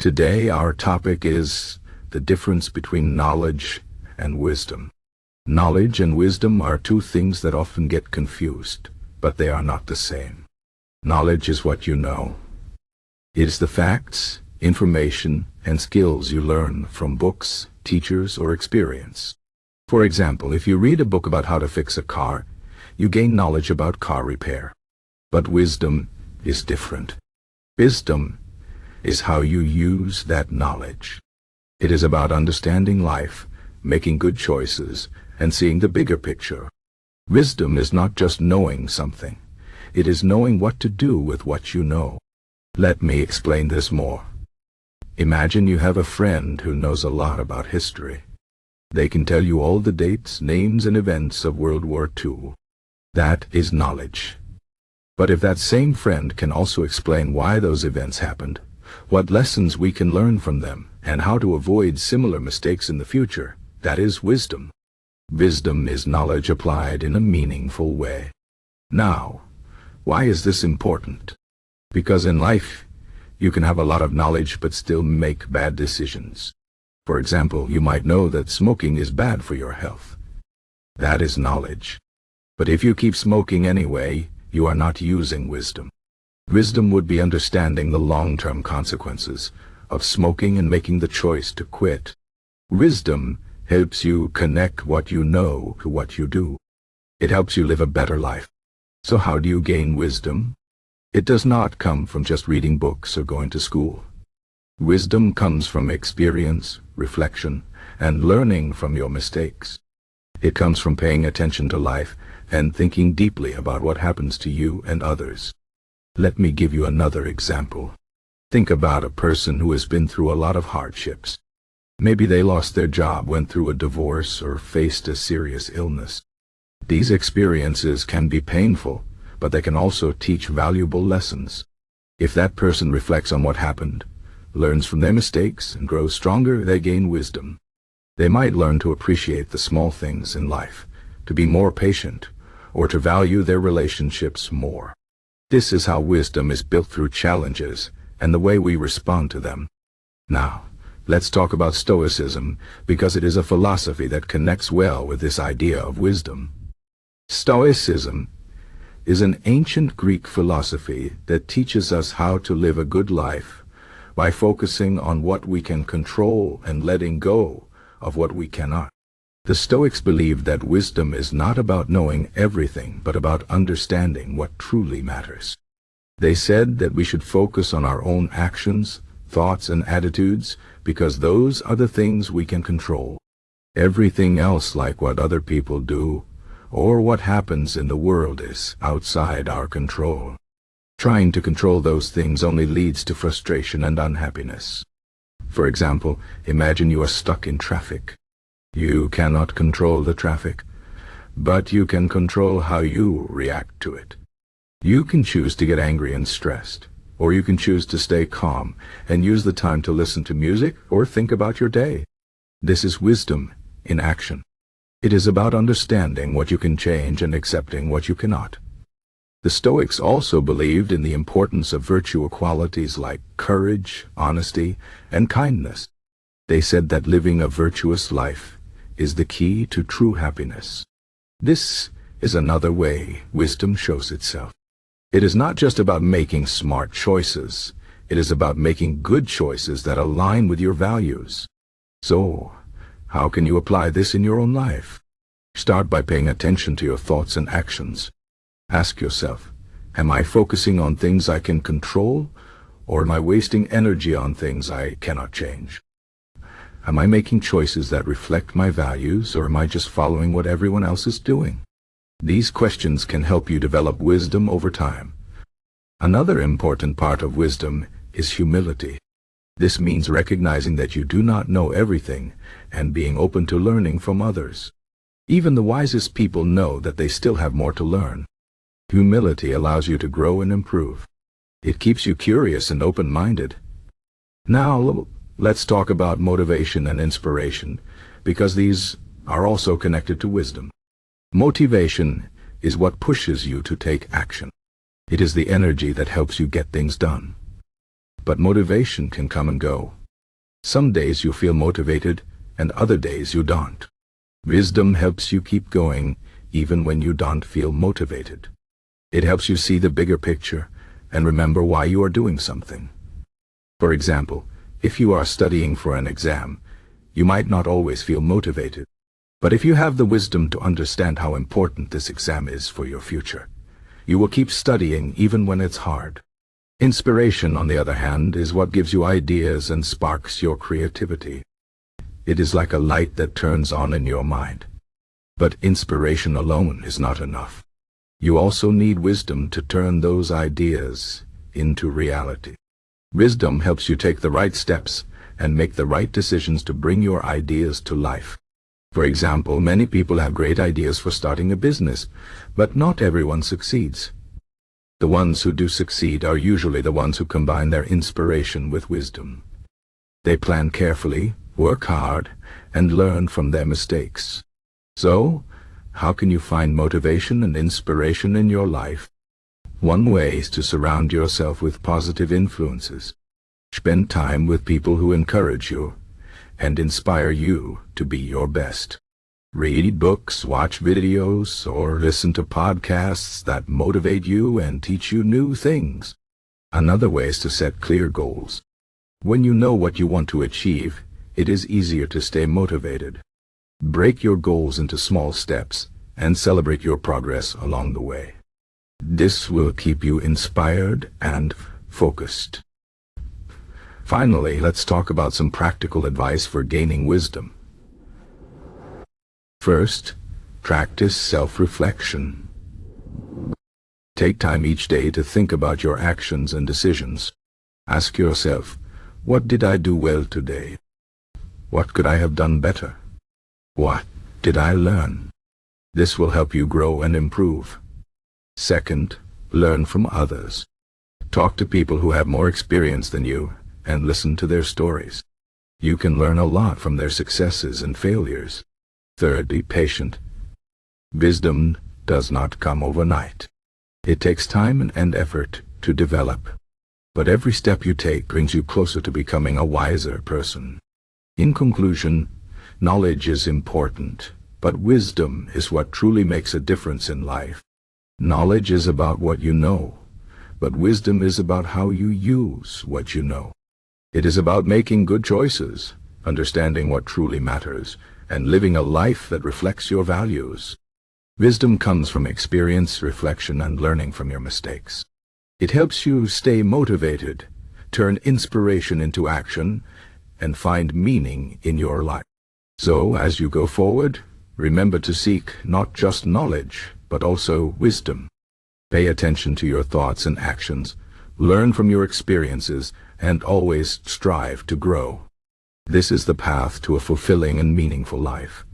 Today our topic is the difference between knowledge and wisdom. Knowledge and wisdom are two things that often get confused, but they are not the same. Knowledge is what you know. It is the facts, information, and skills you learn from books, teachers, or experience. For example, if you read a book about how to fix a car, you gain knowledge about car repair. But wisdom is different. Wisdom is how you use that knowledge. It is about understanding life, making good choices, and seeing the bigger picture. Wisdom is not just knowing something. It is knowing what to do with what you know. Let me explain this more. Imagine you have a friend who knows a lot about history. They can tell you all the dates, names, and events of World War II. That is knowledge. But if that same friend can also explain why those events happened, what lessons we can learn from them, and how to avoid similar mistakes in the future, that is wisdom. Wisdom is knowledge applied in a meaningful way. Now, why is this important? Because in life, you can have a lot of knowledge but still make bad decisions. For example, you might know that smoking is bad for your health. That is knowledge. But if you keep smoking anyway, you are not using wisdom. Wisdom would be understanding the long-term consequences of smoking and making the choice to quit. Wisdom helps you connect what you know to what you do. It helps you live a better life. So how do you gain wisdom? It does not come from just reading books or going to school. Wisdom comes from experience, reflection, and learning from your mistakes. It comes from paying attention to life and thinking deeply about what happens to you and others. Let me give you another example. Think about a person who has been through a lot of hardships. Maybe they lost their job, went through a divorce, or faced a serious illness. These experiences can be painful, but they can also teach valuable lessons. If that person reflects on what happened, learns from their mistakes, and grows stronger, they gain wisdom. They might learn to appreciate the small things in life, to be more patient, or to value their relationships more. This is how wisdom is built through challenges and the way we respond to them. Now, let's talk about Stoicism, because it is a philosophy that connects well with this idea of wisdom. Stoicism is an ancient Greek philosophy that teaches us how to live a good life by focusing on what we can control and letting go of what we cannot. The Stoics believed that wisdom is not about knowing everything, but about understanding what truly matters. They said that we should focus on our own actions, thoughts, and attitudes, because those are the things we can control. Everything else, like what other people do, or what happens in the world, is outside our control. Trying to control those things only leads to frustration and unhappiness. For example, imagine you are stuck in traffic. You cannot control the traffic, but you can control how you react to it. You can choose to get angry and stressed, or you can choose to stay calm and use the time to listen to music or think about your day. This is wisdom in action. It is about understanding what you can change and accepting what you cannot. The Stoics also believed in the importance of virtuous qualities like courage, honesty, and kindness. They said that living a virtuous life is the key to true happiness. This is another way wisdom shows itself. It is not just about making smart choices. It is about making good choices that align with your values. So, how can you apply this in your own life? Start by paying attention to your thoughts and actions. Ask yourself, am I focusing on things I can control, or am I wasting energy on things I cannot change? Am I making choices that reflect my values, or am I just following what everyone else is doing? These questions can help you develop wisdom over time. Another important part of wisdom is humility. This means recognizing that you do not know everything and being open to learning from others. Even the wisest people know that they still have more to learn. Humility allows you to grow and improve. It keeps you curious and open-minded. Now, let's talk about motivation and inspiration, because these are also connected to wisdom. Motivation is what pushes you to take action. It is the energy that helps you get things done. But motivation can come and go. Some days you feel motivated, and other days you don't. Wisdom helps you keep going, even when you don't feel motivated. It helps you see the bigger picture, and remember why you are doing something. For example, if you are studying for an exam, you might not always feel motivated. But if you have the wisdom to understand how important this exam is for your future, you will keep studying even when it's hard. Inspiration, on the other hand, is what gives you ideas and sparks your creativity. It is like a light that turns on in your mind. But inspiration alone is not enough. You also need wisdom to turn those ideas into reality. Wisdom helps you take the right steps and make the right decisions to bring your ideas to life. For example, many people have great ideas for starting a business, but not everyone succeeds. The ones who do succeed are usually the ones who combine their inspiration with wisdom. They plan carefully, work hard, and learn from their mistakes. So, how can you find motivation and inspiration in your life? One way is to surround yourself with positive influences. Spend time with people who encourage you and inspire you to be your best. Read books, watch videos, or listen to podcasts that motivate you and teach you new things. Another way is to set clear goals. When you know what you want to achieve, it is easier to stay motivated. Break your goals into small steps and celebrate your progress along the way. This will keep you inspired and focused. Finally, let's talk about some practical advice for gaining wisdom. First, practice self-reflection. Take time each day to think about your actions and decisions. Ask yourself, what did I do well today? What could I have done better? What did I learn? This will help you grow and improve. Second, learn from others. Talk to people who have more experience than you and listen to their stories. You can learn a lot from their successes and failures. Third, be patient. Wisdom does not come overnight. It takes time and effort to develop. But every step you take brings you closer to becoming a wiser person. In conclusion, knowledge is important, but wisdom is what truly makes a difference in life. Knowledge is about what you know, but wisdom is about how you use what you know. It is about making good choices, understanding what truly matters, and living a life that reflects your values. Wisdom comes from experience, reflection, and learning from your mistakes. It helps you stay motivated, turn inspiration into action, and find meaning in your life. So, as you go forward, remember to seek not just knowledge, but also wisdom. Pay attention to your thoughts and actions, learn from your experiences, and always strive to grow. This is the path to a fulfilling and meaningful life.